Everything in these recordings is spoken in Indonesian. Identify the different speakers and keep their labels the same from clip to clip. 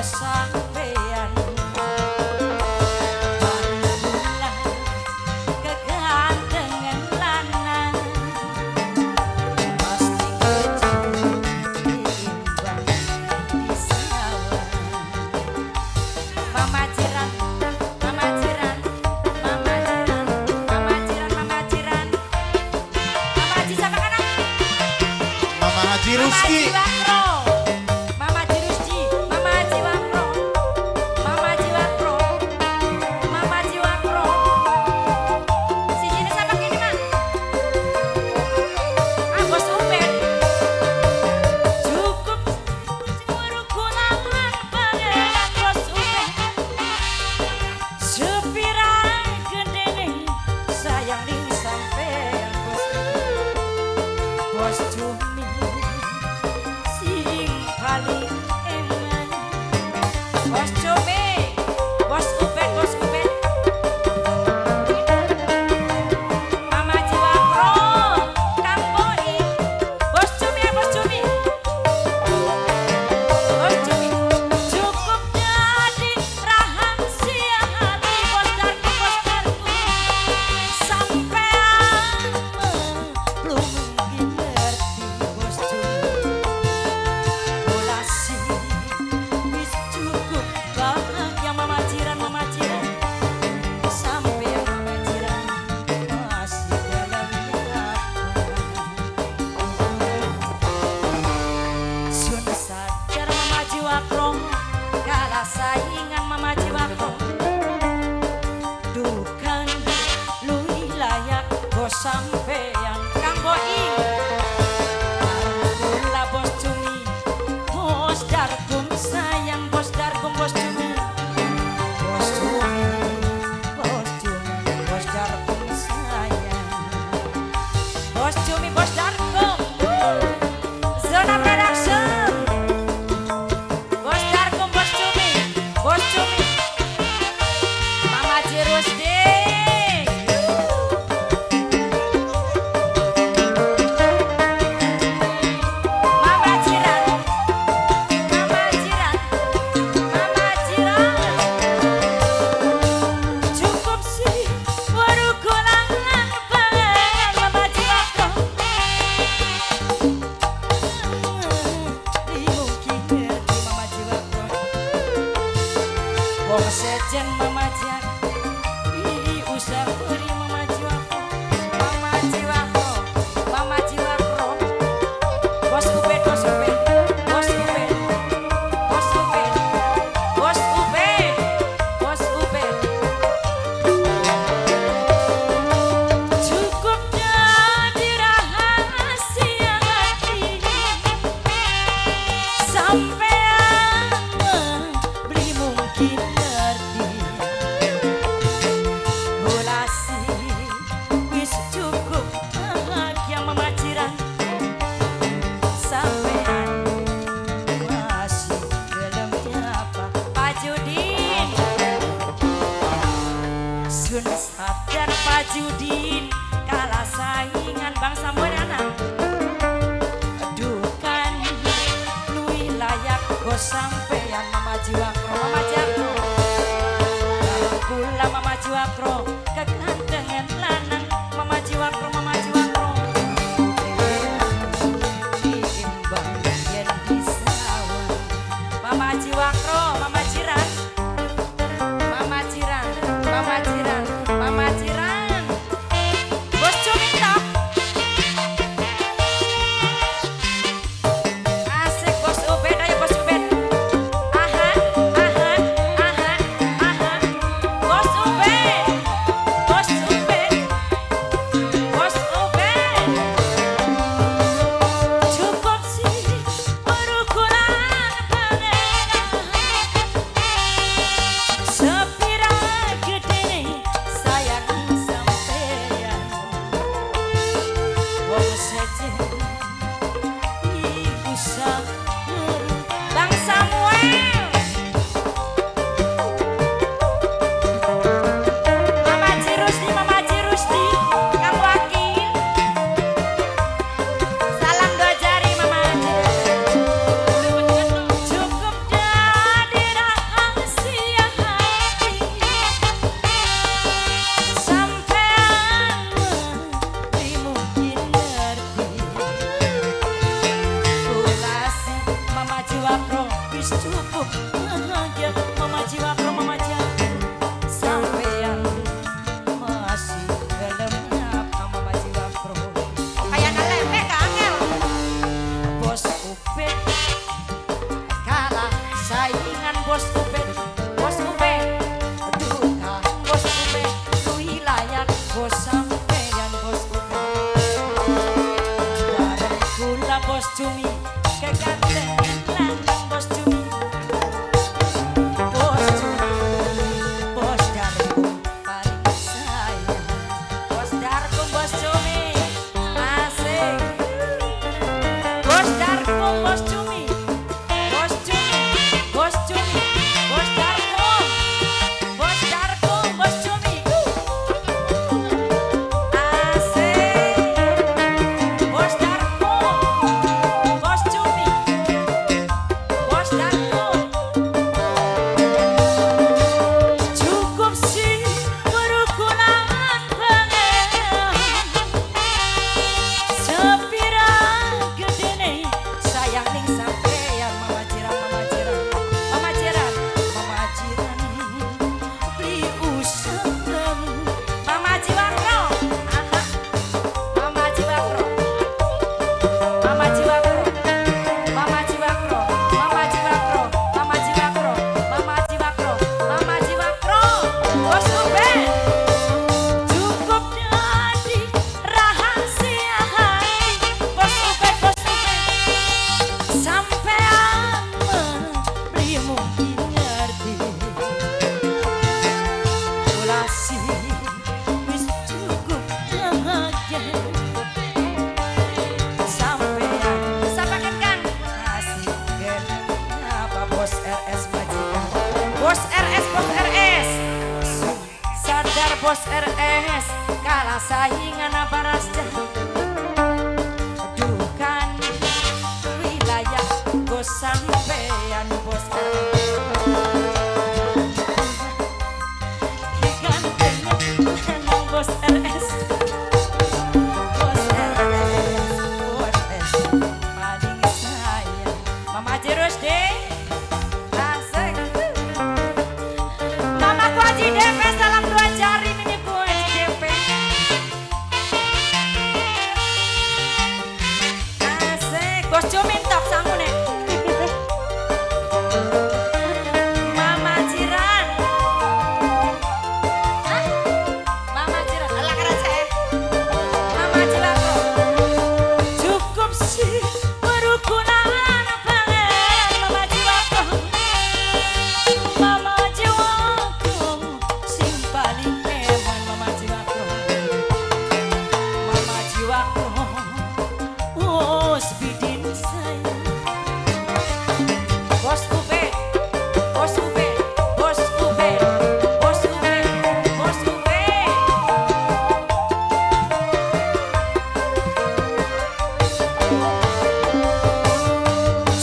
Speaker 1: sampean Marilah kegantengan lanang pasti ketimbang di sawah. Mama jiran, mama jiran, mama jiran, mama jiran, mama jiran, mama Haji sama kanan,
Speaker 2: Mama Haji Ruski.
Speaker 1: Bos cumi sing paling eman. Bos cumi, bos ubed, bos ubed. Mama Jiwakro, Kang Boi. Bos cumi ya bos cumi. Bos cumi cukup jadi rahasia hati bos darku sampean belum mungkin ngerti bos cumi. Bolasi wis cukup bahagia mama jiran sampai mama jiran masih dalam sun sadar mama Jiwakro kalah saingan mama Jiwakro dukan lui layak bos sampean Kang Boi. Alhamdulillah bos cumi, bos darkum sayang bos darkum bos cumi, bos cumi, bos cumi, bos darkum sayang, bos cumi, bos darkum, zona production, bos darkum, bos cumi, Mama Jirusdi. Sejen mama jian, usah beri mama Jiwakro, mama Jiwakro, mama Jiwakro, bos ubed, bos ubed, bos ubed, bos ubed, bos ubed, bos ubed. Cukup jadi rahasia hati sampean beli mungkin sadar Pak Judin kalah saingan bangsa modana dukan lui layak bos sampean mama Jiwakro, mama Jiwakro kula mama Jiwakro kegantengan lanang mama Jiwakro, mama Jiwakro diimbang yen di sawah mama Jiwakro, mama jiran, mama jiran, mama jiran, mama jiran, bos cumi tok, asik bos ubed, ayo bos ubed, wis cukup bahagia mama jiwa pro mama jiwa sampean masih dalamnya mama jiwa pro kayak naleme kangel bos Ubed kalah saingan bos Ubed duka bos Ubed wilayah bos sampean bos Ubed bareng kula bos Cumi kegantengan lanang bos Cumi bos Darkum paling sayang bos Darkum bos Cumi asik bos Darkum bos Cumi bos Cumi bos Cumi bos Darkum bos Darkum bos Cumi asik bos Darkum bos Cumi bos Darkum cukup sih berukuran pengen sepira gede nih sayang ning sampeyan mama jiran beli usaha mama jiwa pro aha mama jiwa pro mama jiwa pro mama jiwa pro mama jiwa pro mama jiwa pro mama jiwa pro mama jiwa pro bos Ubed cukup jadi rahasia hati bos Ubed sampean beli mungkin ngerti ulasi wis cukup bahagia sampean sampaikan kan masih apa bos RS majikan bos RS sadar bos RS kalah saingan apa rasnya dukan wilayah bos sampean bos RS kegantengan bos RS paling sayang mama Jerus deh asik mama ku Haji DP salam 2 jari mini ku Haji DP asik bos Cumi top sanggup nih mama jiran hah mama jiran alah keren saya mama jiran bro cukup sih berukuran pengen mama jiwa pro mama jiwa pro sing paling eman mama jiwa pro mama jiwa pro oh spidin sayang bos Ubed bos Ubed bos Ubed bos Ubed bos Ubed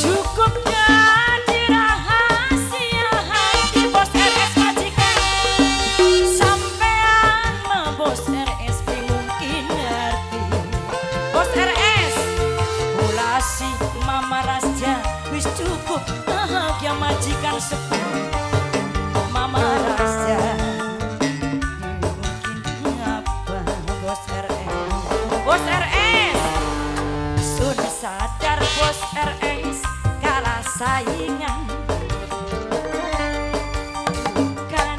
Speaker 1: cukup jadi rahasia hati bos RS majikan sampean mah bos RS mungkin ngerti bos RS ulasi mama Rasja wis cukup bahagia majikan sepuh mama Rasja mungkin apa bos RS sudah sadar bos RS kalah saingan bukan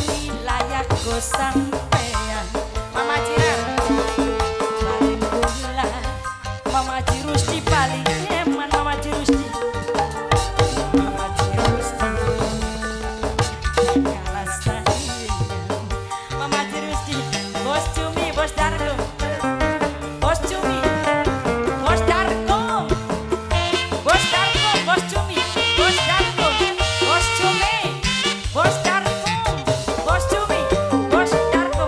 Speaker 1: wilayah go sampean mama jiran paling gula mama Jirus di paling eman mama Jirus di kalah saingan mama Jirus di bos Cumi bos Darkum bos Cumi bos Darkum bos Darkum bos Cumi bos Darkum bos Cumi bos Darkum bos Cumi bos Darkum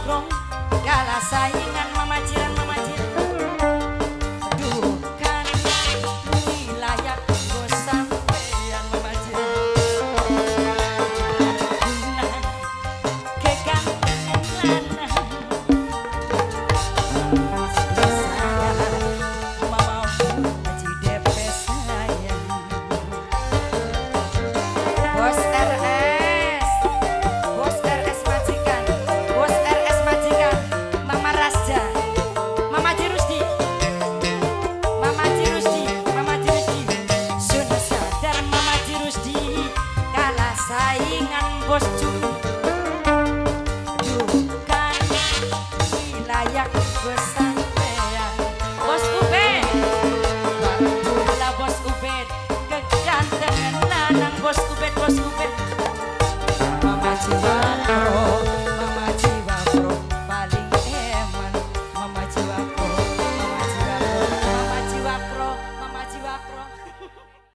Speaker 1: Wakro kalah saingan mama jiran duh kan wilayah bos sampean mama jiran guna kegantengan lanang saya mama haji DP saya bos RS majikan Mama Rasja Mama Jirusdi sudah sadar Mama Jirusdi kalah saingan bos Jun bukan wilayah bos sampean bos Ubed Batulah bos Ubed kegantengan lanang bos Ubed